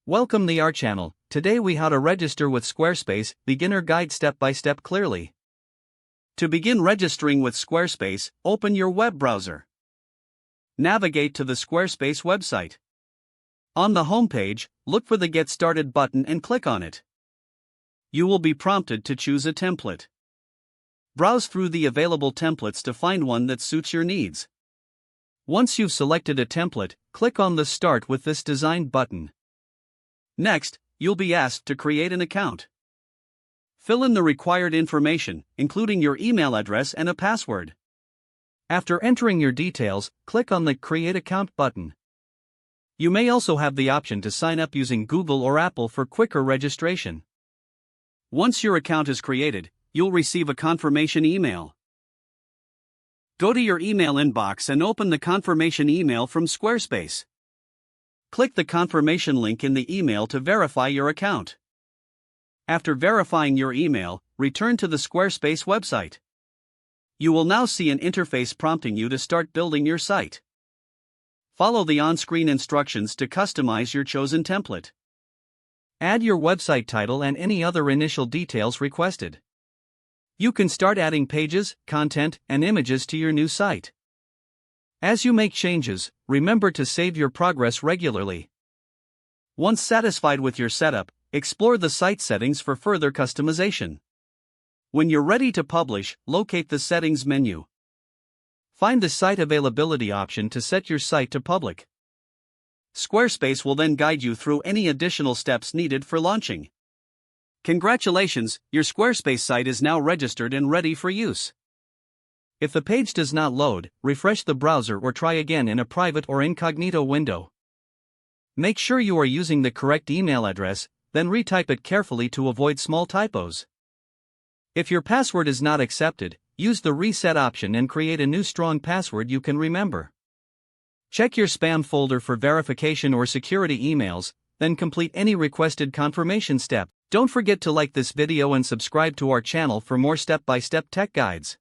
Welcome to our channel. Today we how to register with Squarespace, beginner guide step by step clearly. To begin registering with Squarespace, open your web browser. Navigate to the Squarespace website. On the home page, look for the Get Started button and click on it. You will be prompted to choose a template. Browse through the available templates to find one that suits your needs. Once you've selected a template, click on the Start with this design button. Next, you'll be asked to create an account. Fill in the required information, including your email address and a password. After entering your details, click on the Create Account button. You may also have the option to sign up using Google or Apple for quicker registration. Once your account is created, you'll receive a confirmation email. Go to your email inbox and open the confirmation email from Squarespace. Click the confirmation link in the email to verify your account. After verifying your email, return to the Squarespace website. You will now see an interface prompting you to start building your site. Follow the on-screen instructions to customize your chosen template. Add your website title and any other initial details requested. You can start adding pages, content, and images to your new site. As you make changes, remember to save your progress regularly. Once satisfied with your setup, explore the site settings for further customization. When you're ready to publish, locate the Settings menu. Find the Site Availability option to set your site to public. Squarespace will then guide you through any additional steps needed for launching. Congratulations, your Squarespace site is now registered and ready for use. If the page does not load, refresh the browser or try again in a private or incognito window. Make sure you are using the correct email address, then retype it carefully to avoid small typos. If your password is not accepted, use the Reset option and create a new strong password you can remember. Check your spam folder for verification or security emails, then complete any requested confirmation step. Don't forget to like this video and subscribe to our channel for more step-by-step tech guides.